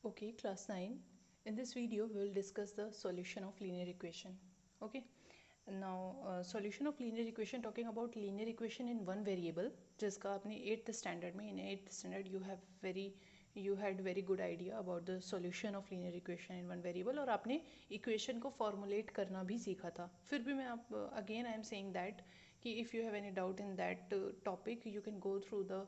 Okay, class 9. In this video, we will discuss the solution of linear equation. Okay. Now, solution of linear equation, talking about linear equation in one variable, जिसका आपने 8th standard में, in 8th standard you had very good idea about the solution of linear equation in one variable, और आपने equation को formulate करना भी सीखा था. फिर भी मैं again I am saying that कि if you have any doubt in that topic, you can go through the,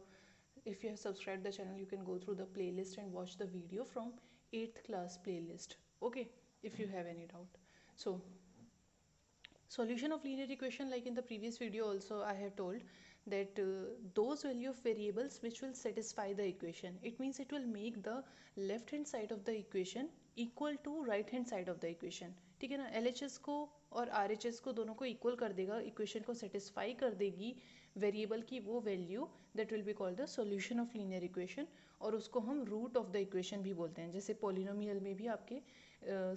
if you have subscribed the channel, you can go through the playlist and watch the video from 8th class playlist. Okay, if you have any doubt. So solution of linear equation, like in the previous video also I have told that those value of variables which will satisfy the equation, it means it will make the left hand side of the equation equal to right hand side of the equation. ठीक है ना, LHS को और RHS को दोनों को equal कर देगा, इक्वेशन को सेटिस्फाई कर देगी वेरिएबल की वो value, that will be called the solution of linear equation. और उसको हम रूट ऑफ द इक्वेशन भी बोलते हैं. जैसे पॉलिनोमियल में भी आपके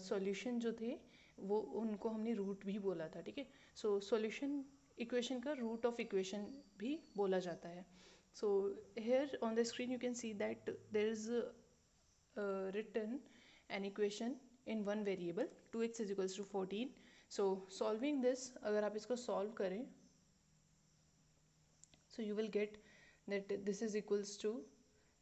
सॉल्यूशन जो थे वो उनको हमने रूट भी बोला था. ठीक है, सो सॉल्यूशन इक्वेशन का रूट ऑफ इक्वेशन भी बोला जाता है. So here on the screen you can see that there is written an equation in one variable 2x is equals to 14. so solving this, अगर आप इसको solve करें, so you will get that this is equals to,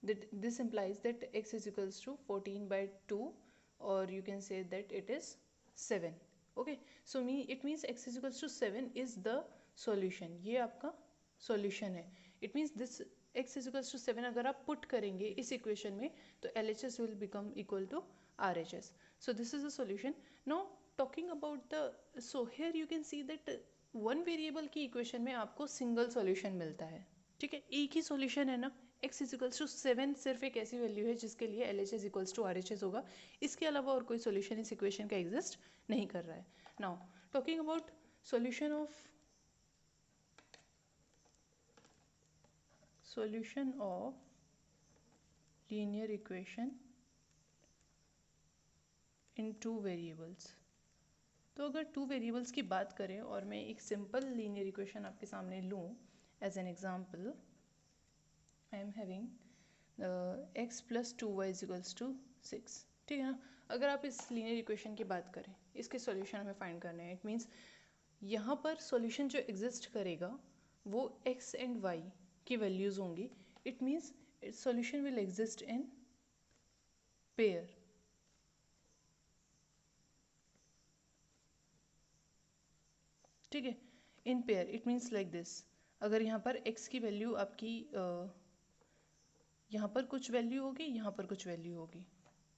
that this implies that x is equals to 14 by 2, or you can say that it is 7. okay, so it means x is equals to 7 is the solution. ये आपका solution है. it means this x is equals to 7 अगर आप put करेंगे इस equation में तो LHS will become equal to RHS. so this is the solution. now talking about the, so here you can see that one variable की equation में आपको single solution मिलता है. ठीक है, एक ही सॉल्यूशन है ना. x इज इक्वल्स टू 7 सिर्फ एक ऐसी वैल्यू है जिसके लिए LHS इक्वल्स टू RHS होगा. इसके अलावा और कोई सॉल्यूशन इस इक्वेशन का एग्जिस्ट नहीं कर रहा है. Now talking about solution of linear equation in two variables. तो अगर टू वेरिएबल्स की बात करें और मैं एक सिंपल लीनियर इक्वेशन आपके सामने लूँ as an example, I am having x plus 2y is equals to 6. ठीक है ना, अगर आप इस लीनियर इक्वेशन की बात करें, इसके सॉल्यूशन हमें फाइंड करने हैं. इट मीन्स यहाँ पर सॉल्यूशन जो एग्जिस्ट करेगा वो x एंड y की वैल्यूज़ होंगी. It means solution will exist in pair. ठीक है, in pair. It means like this, अगर यहाँ पर x की वैल्यू आपकी यहाँ पर कुछ वैल्यू होगी, यहाँ पर कुछ वैल्यू होगी.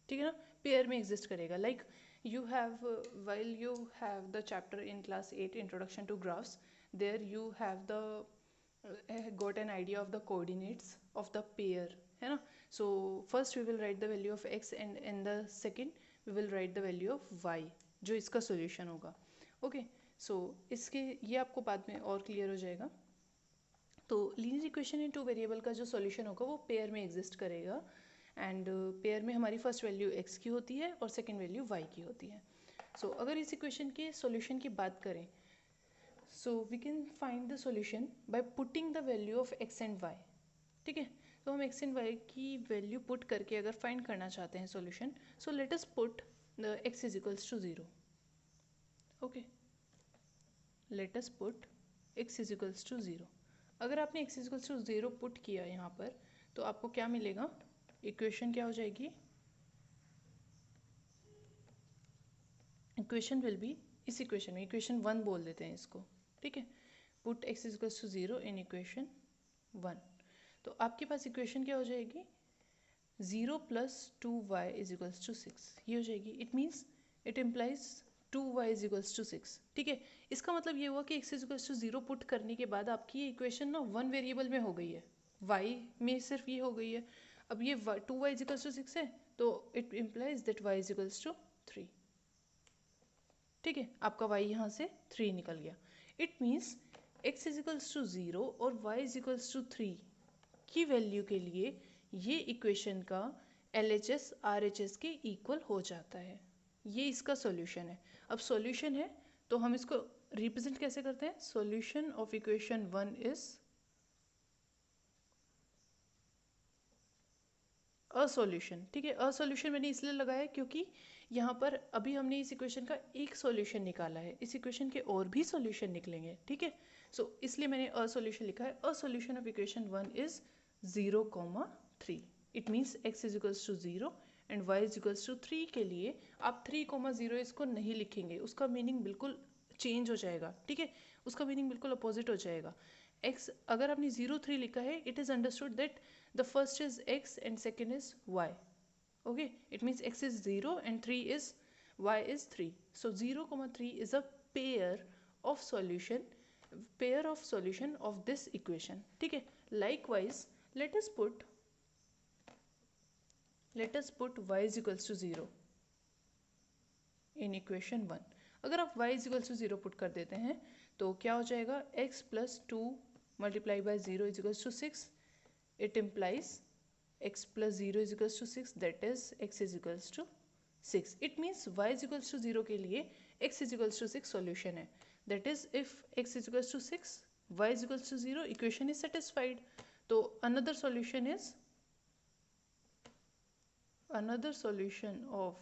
ठीक है ना, पेयर में एग्जिस्ट करेगा. Like you have while you have the chapter in class 8 introduction to graphs, there you have the got an idea of the coordinates of the pair, है ना. so first we will write the value of x and in the second we will write the value of y जो इसका solution होगा. okay, so इसके ये आपको बाद में और क्लियर हो जाएगा. तो linear equation in two variable का जो सॉल्यूशन होगा वो पेयर में एग्जिस्ट करेगा. एंड पेयर में हमारी फर्स्ट वैल्यू x की होती है और सेकंड वैल्यू y की होती है. सो अगर इस इक्वेशन के सॉल्यूशन की बात करें, so we can find the solution by putting the value of x and y. ठीक है, तो हम x एंड y की वैल्यू पुट करके अगर फाइंड करना चाहते हैं solution, so let us put the x is equals to 0. Okay, let us put x is equals to 0. अगर आपने x is equals to 0 put किया यहाँ पर तो आपको क्या मिलेगा, इक्वेशन क्या हो जाएगी, इक्वेशन विल बी, इस इक्वेशन में इक्वेशन 1 बोल देते हैं इसको. ठीक है, put x is equals to 0 in equation 1. तो आपके पास इक्वेशन क्या हो जाएगी, 0 plus 2y is equals to 6. ये हो जाएगी. It means it implies 2y is equals to 6. ठीक है, इसका मतलब ये हुआ कि x is equals to 0 put करने के बाद आपकी ये इक्वेशन ना वन वेरिएबल में हो गई है, y में सिर्फ ये हो गई है. अब ये 2y इज इक्वल्स टू 6 है तो it implies that y is equals to 3. ठीक है, आपका y यहाँ से 3 निकल गया. It means x is equals to 0 और y इज इक्वल्स टू 3 की वैल्यू के लिए ये इक्वेशन का LHS RHS के इक्वल हो जाता है. ये इसका सॉल्यूशन है. अब सॉल्यूशन है तो हम इसको रिप्रेजेंट कैसे करते हैं, solution of equation 1 is a solution, ठीक है। अ सॉल्यूशन मैंने इसलिए लगाया क्योंकि यहाँ पर अभी हमने इस इक्वेशन का एक सॉल्यूशन निकाला है, इस इक्वेशन के और भी सॉल्यूशन निकलेंगे, ठीक है। सो इसलिए मैंने अ सॉल्यूशन लिखा है। A solution of equation 1 is 0,3। It means x is equals to 0 and y is equals to 3 के लिए आप 3,0 इसको नहीं लिखेंगे, उसका मीनिंग बिल्कुल चेंज हो जाएगा, ठीक है। उसका मीनिंग बिल्कुल अपोजिट हो जाएगा। x अगर आपने 0,3 लिखा है, it is understood that the first is x and second is y. Okay, it means x is 0 and 3 is y is 3. So 0,3 is a pair of solution of this equation, ठीक है। Likewise let us put y is equals to 0 in equation 1. अगर आप y is equals to 0 put कर देते हैं तो क्या हो जाएगा, x plus 2 multiplied by 0 is equals to 6. It implies x plus 0 is equals to 6, that is x is equals to 6. It means y is equals to 0 के लिए x is equals to 6 solution है. That is if x is equals to 6, y is equals to 0, equation is satisfied. तो another solution of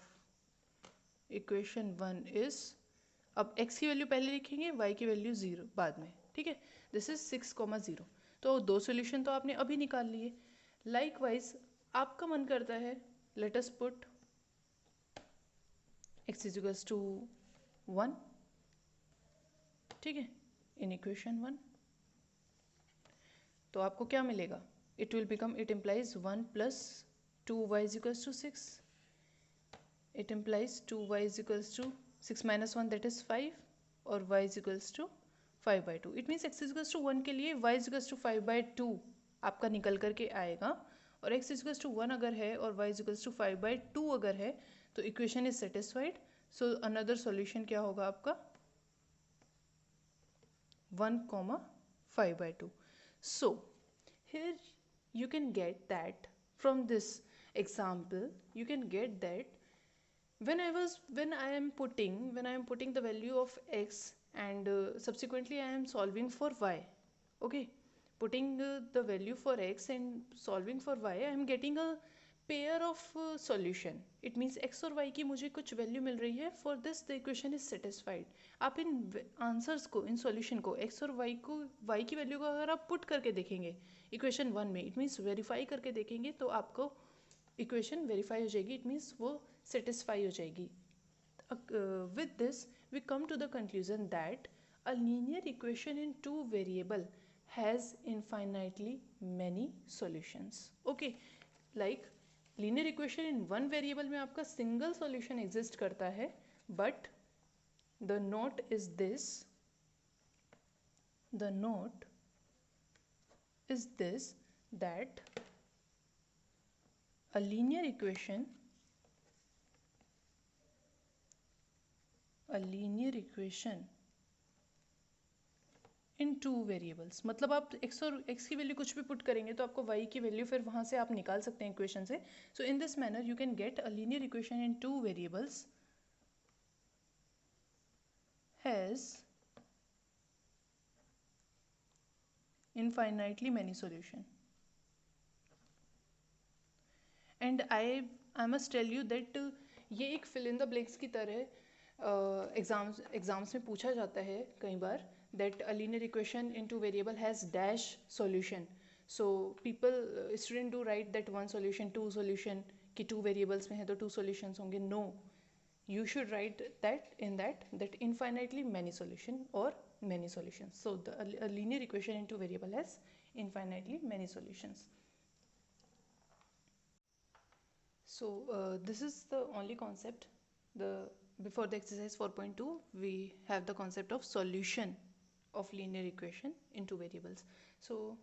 equation 1 is, अब x की value पहले लिखेंगे, y की value 0 बाद में, ठीक है। This is 6,0. तो दो सोल्यूशन तो आपने अभी निकाल लिए। लाइकवाइज आपका मन करता है, let us put x is equals to 1, ठीक है, इन इक्वेशन 1। तो आपको क्या मिलेगा, it will become, it implies 1 plus 2y is equals to 6, it implies 2y is equals to 6 minus 1 that is 5 और y is equals to 5/2. It means x is equals to 1 के लिए y is equals to 5/2 आपका निकल करके आएगा, और x is equals to 1 अगर है और y इज इक्वल्स टू 5/2 अगर है तो equation is satisfied. So another solution क्या होगा आपका, 1,5/2. So here you can get that from this example, you can get that when I am putting the value of x and subsequently I am solving for y, okay, putting the value for x and solving for y, I am getting a pair of solution. It means x और y की मुझे कुछ value मिल रही है, for this the equation is satisfied. आप इन answers को, in solution को, x और y की वैल्यू को अगर आप पुट करके देखेंगे इक्वेशन 1 में, इट मीन्स वेरीफाई करके देखेंगे तो आपको इक्वेशन वेरीफाई हो जाएगी, इट मीन्स वो सेटिस्फाई हो जाएगी। With this we come to the conclusion that a linear equation in two variable has infinitely many solutions. Okay, like linear equation in one variable में आपका single solution exist करता है, but the note is this, that a linear equation in two variables, मतलब आप x और x की value कुछ भी पुट करेंगे तो आपको y की वैल्यू फिर वहाँ से आप निकाल सकते हैं इक्वेशन से। So in this manner you can get a linear equation in two variables has infinitely many solution. And I must tell you that ये एक fill in the blanks की तरह एग्जाम्स में पूछा जाता है कई बार, that a linear equation in two variable has dash solution. So people student do write that one solution, two solution, कि two variables में है तो two solutions होंगे. No, you should write that in that infinitely many solution or many solutions. So a linear equation in two variable has infinitely many solutions. So this is the only concept. Before the exercise 4.2 we have the concept of solution of linear equation in two variables. So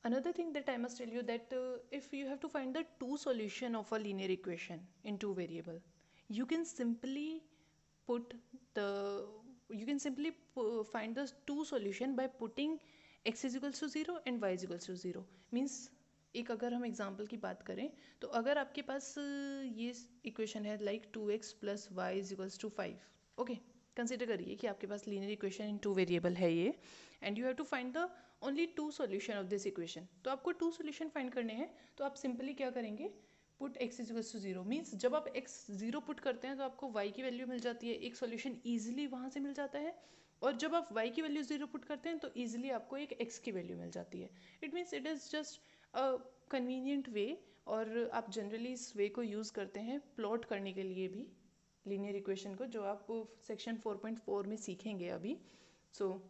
another thing that I must tell you that if you have to find the two solution of a linear equation in two variable, you can simply find the two solution by putting x is equals to 0 and y is equals to 0. Means एक अगर हम example की बात करें तो अगर आपके पास ये इक्वेशन है like 2x plus y is equals to 5, okay, consider करिए कि आपके पास linear equation in two variable है ये, and you have to find the only two solution of this equation. तो आपको टू सोल्यूशन फाइंड करने हैं, तो आप सिंपली क्या करेंगे, put x equals to 0 means जब आप x 0 पुट करते हैं तो आपको y की वैल्यू मिल जाती है, एक सोल्यूशन ईजिली वहाँ से मिल जाता है, और जब आप y की वैल्यू 0 पुट करते हैं तो ईजिली आपको एक x की वैल्यू मिल जाती है. It means it is just a convenient way, और आप जनरली इस वे को यूज़ करते हैं प्लॉट करने के लिए भी लीनियर इक्वेशन को, जो आप सेक्शन 4.4 में सीखेंगे अभी. सो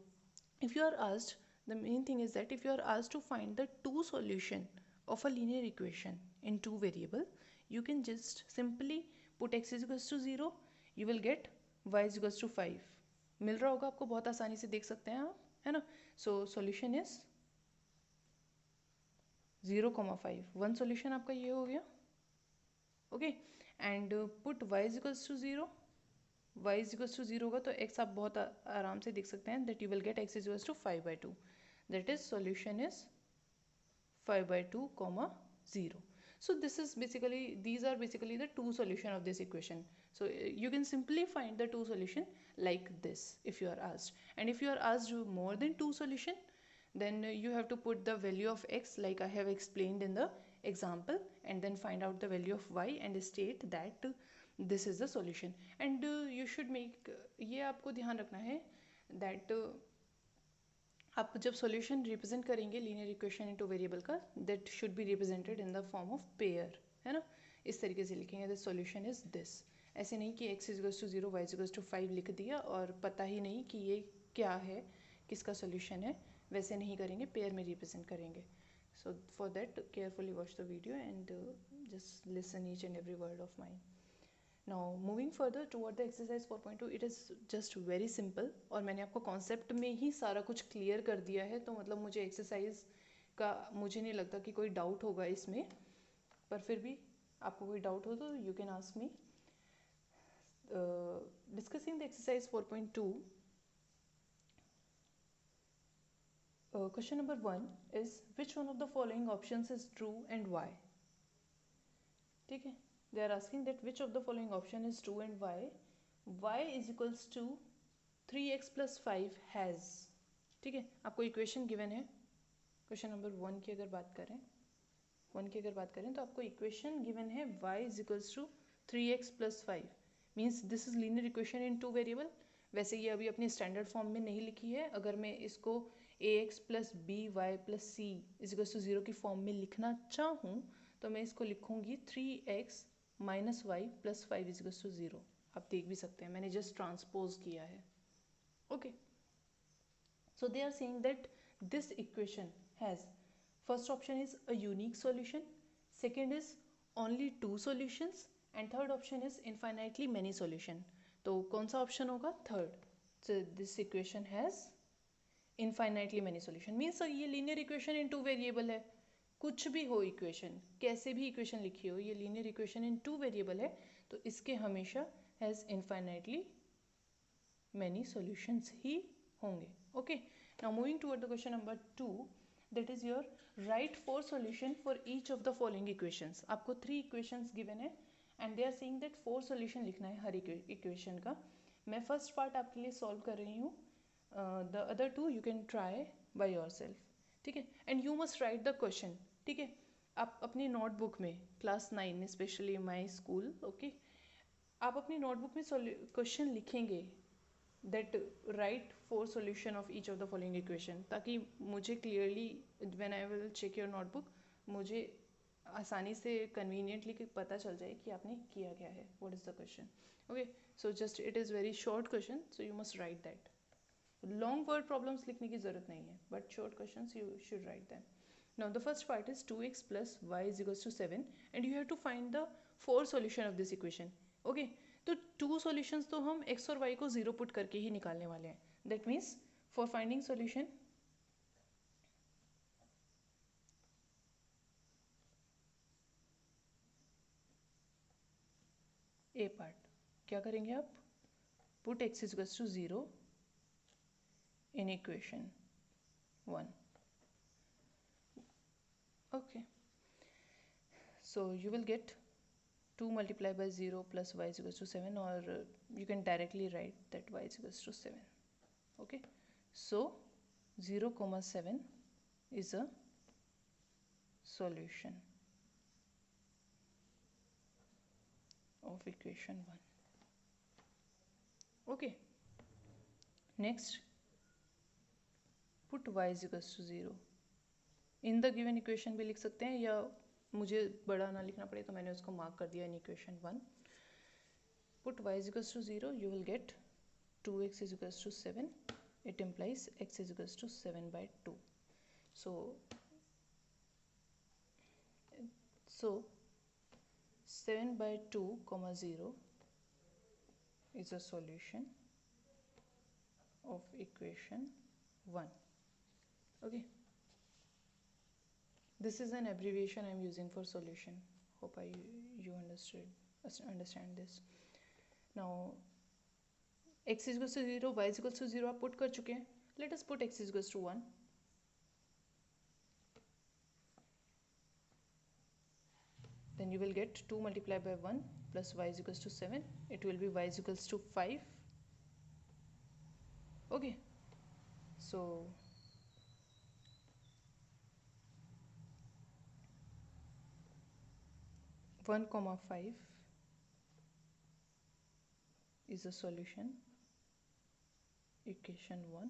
if you are asked, the main thing is that if you are asked to find the two solution of a linear equation in two variable, you can just simply put x is equals to 0, you will get y is equals to 5. मिल रहा होगा आपको, बहुत आसानी से देख सकते हैं आप, है ना. So solution is 0,5. One solution आपका ये हो गया. Okay, and put y is equals to 0. y is equals to 0 होगा तो x आप बहुत आराम से देख सकते हैं, that you will get x is equals to 5/2. that is solution is 5/2, 0. So this is basically, these are basically the two solution of this equation. So you can simply find the two solution like this if you are asked, and if you are asked more than two solution, then you have to put the value of x like I have explained in the example, and then find out the value of y and state that this is the solution. And you should make, ये आपको ध्यान रखना है that आप जब solution represent करेंगे linear equation into variable का, that should be represented in the form of pair, है ना. इस तरीके से लिखेंगे द सॉल्यूशन इज दिस. ऐसे नहीं कि x equals to 0 y equals to 5 लिख दिया और पता ही नहीं कि ये क्या है, किसका सॉल्यूशन है. वैसे नहीं करेंगे, पेयर में रिप्रेजेंट करेंगे. So for that carefully watch the video and just listen each and every word of mine. Now moving further toward the exercise 4.2, it is just very simple, और मैंने आपको कॉन्सेप्ट में ही सारा कुछ क्लियर कर दिया है, तो मतलब मुझे एक्सरसाइज का मुझे नहीं लगता कि कोई डाउट होगा इसमें, पर फिर भी आपको कोई डाउट हो तो you can ask me. Discussing the exercise 4.2, question number 1 is which one of the following options is true and y. ठीक है, they are asking that which of the following option is true and why. y is equals to 3x plus 5 has. ठीक है, आपको equation given है. Question number 1 की अगर बात करें तो आपको इक्वेशन गिवन है y is equals to 3x plus 5. Means this is linear equation in two variable. वैसे ये अभी अपनी स्टैंडर्ड फॉर्म में नहीं लिखी है. अगर मैं इसको ax plus by plus c is equals to 0 की फॉर्म में लिखना चाहूँ तो मैं इसको लिखूँगी 3x minus y plus 5 is equals to 0. आप देख भी सकते हैं, मैंने जस्ट ट्रांसपोज किया है. Okay, so they are saying that this equation has, first option is a unique solution, second is only two solutions, and third option is infinitely many solution. तो कौन सा ऑप्शन होगा? Third. So this equation has infinitely many solution. Means ये linear equation in two variable है. कुछ भी हो equation, कैसे भी इक्वेशन लिखी हो, ये linear equation in two variable है, तो इसके हमेशा हैज़ इनफाइनाइटली मैनी सॉल्यूशंस ही होंगे. Okay, now moving toward the question number 2, that is your write 4 solution for each of the following equations. आपको 3 इक्वेशंस गिवन है and they are saying that 4 solution लिखना है हर इक्वेशन का. मैं first part आपके लिए सॉल्व कर रही हूँ, the other 2 you can try by yourself. ठीक है, and you must write the question. ठीक है, आप अपनी नोटबुक में क्लास 9 में, स्पेशली माई स्कूल, ओके, आप अपनी नोटबुक में क्वेश्चन लिखेंगे that write 4 solution of each of the following equation, ताकि मुझे clearly when I will check your notebook मुझे आसानी से कन्वीनियंटली पता चल जाए कि आपने किया क्या है, what is the question. Okay, so just it is very short question, so you must write that. Long word problems लिखने की ज़रूरत नहीं है, but short question you should write them. Now the first part is 2x plus y is equals to 7 and you have to find the 4 solution of this equation. Okay, तो 2 solutions तो हम x और y को 0 put करके ही निकालने वाले हैं. That means for finding solution, A part क्या करेंगे आप? Put x is equals to 0 in equation 1. Okay, so you will get 2 multiplied by 0 plus y is equals to 7, or you can directly write that y is equals to 7. Okay, so 0, 7 is a solution of equation 1. Okay, next put y is equals to 0 in the given equation भी लिख सकते हैं, या मुझे बड़ा ना लिखना पड़े तो मैंने उसको मार्क कर दिया इन equation 1. Put y is equals to 0, you will get 2x is equals to 7. It implies x is equals to 7 by 2. So 7 by 2 comma 0 is a solution of equation 1. Okay, this is an abbreviation I am using for solution. Hope you understand this. Now x is equals to 0, y is equals to 0 आप put कर चुके हैं. Let us put x is equals to 1. Then you will get 2 multiplied by 1 plus y is equals to 7. It will be y is equals to 5. Okay, so 1 comma 5 is a solution equation 1.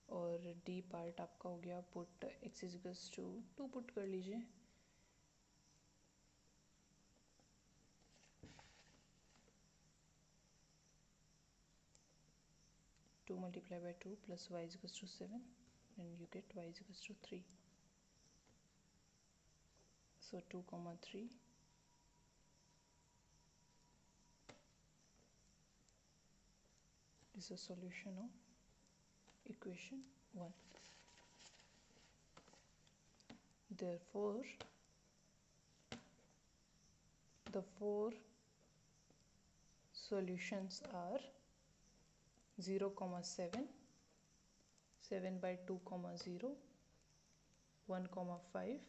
और D part आपका हो गया put x is equals to 2 put कर लीजिए. To multiply by 2 plus y is equals to 7 and you get y is equals to 3. So 2 comma 3 is a solution of equation 1. Therefore the 4 solutions are 0 comma 7, 7 by 2 comma 0, 1 comma 5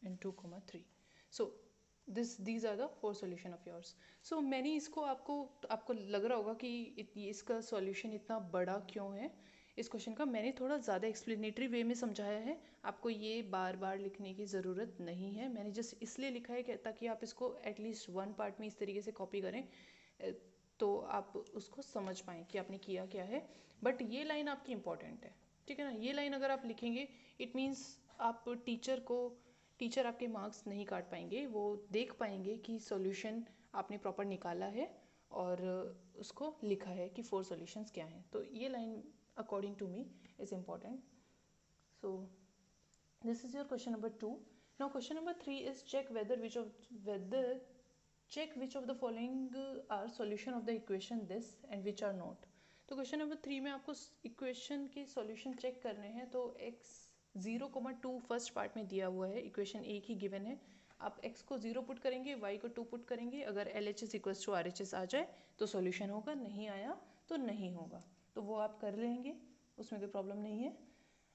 and 2 comma 3. So these are the 4 solution of yours. So मैंने इसको आपको लग रहा होगा कि इसका solution इतना बड़ा क्यों है. इस क्वेश्चन का मैंने थोड़ा ज़्यादा एक्सप्लेनेटरी वे में समझाया है. आपको ये बार बार लिखने की ज़रूरत नहीं है. मैंने जस्ट इसलिए लिखा है ताकि आप इसको एटलीस्ट 1 पार्ट में इस तरीके से कॉपी करें तो आप उसको समझ पाएँ कि आपने किया क्या है. बट ये लाइन आपकी इम्पॉर्टेंट है, ठीक है ना. ये लाइन अगर आप लिखेंगे इट मीन्स आप टीचर आपके मार्क्स नहीं काट पाएंगे. वो देख पाएंगे कि सॉल्यूशन आपने प्रॉपर निकाला है और उसको लिखा है कि 4 सॉल्यूशंस क्या हैं. तो ये line according to me is important. So this is your question number 2. Now question number 3 is check which of the following are solution of the equation this and which are not. तो question number 3 में आपको equation के solution check करने हैं. तो x 0,2 first part में दिया हुआ है. इक्वेशन एक ही गिवन है. आप x को 0 पुट करेंगे, y को 2 पुट करेंगे. अगर LHS इक्वल्स टू RHS आ जाए तो सॉल्यूशन होगा, नहीं आया तो नहीं होगा. तो वो आप कर लेंगे, उसमें कोई प्रॉब्लम नहीं है.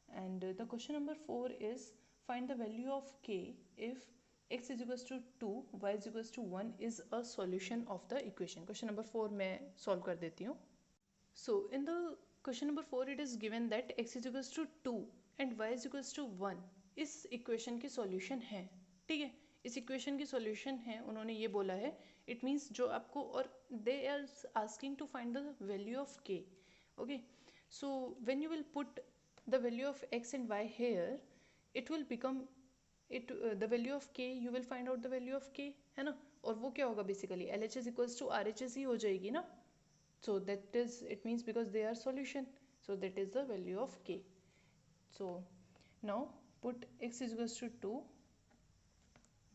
And the question number 4 is find the value of k if x is equals to 2, y is equals to 1 is a solution of the equation. Question number 4 मैं सॉल्व कर देती हूँ. So in the question number 4 it is given that x is equals to 2 and y is equals to 1 इस equation की solution है. ठीक है, इस इक्वेशन की सॉल्यूशन है, उन्होंने ये बोला है. इट मीन्स जो आपको, और they are asking to find the value of k. Okay, so when you will put the value of x and y here it will become the value of k, you will find out the value of k, है ना. और वो क्या होगा basically LHS equals to RHS ही हो जाएगी ना. So that is, it means because they are solution, so that is the value of k. So now put x is equals to 2,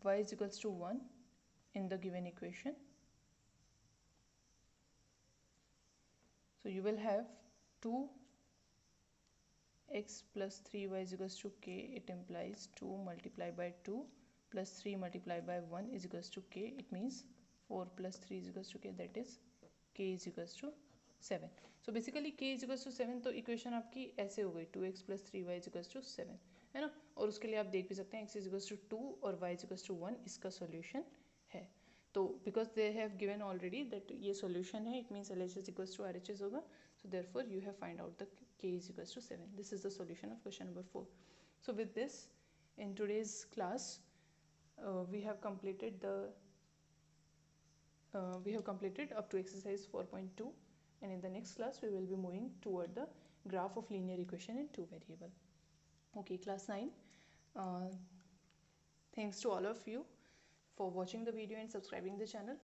y is equals to 1 in the given equation. So you will have 2 x plus 3y is equals to k. It implies 2 multiplied by 2 plus 3 multiplied by 1 is equals to k. It means 4 plus 3 is equals to k, that is k is equals to 7. So basically k is equals to 7. तो equation आपकी ऐसे हो गई 2x plus 3y is equals to 7, है ना. और उसके लिए आप देख भी सकते हैं x is equals to 2 और y is equals to 1 इसका सॉल्यूशन है. तो because they have given already that ये सॉल्यूशन है, it means LHS equals to RHS होगा. So therefore you have find out the k is equals to 7. This is the solution of question number 4. So with this, in today's class, we have completed up to exercise 4.2, and in the next class we will be moving toward the graph of linear equation in two variable. Okay, class 9. Thanks to all of you for watching the video and subscribing the channel.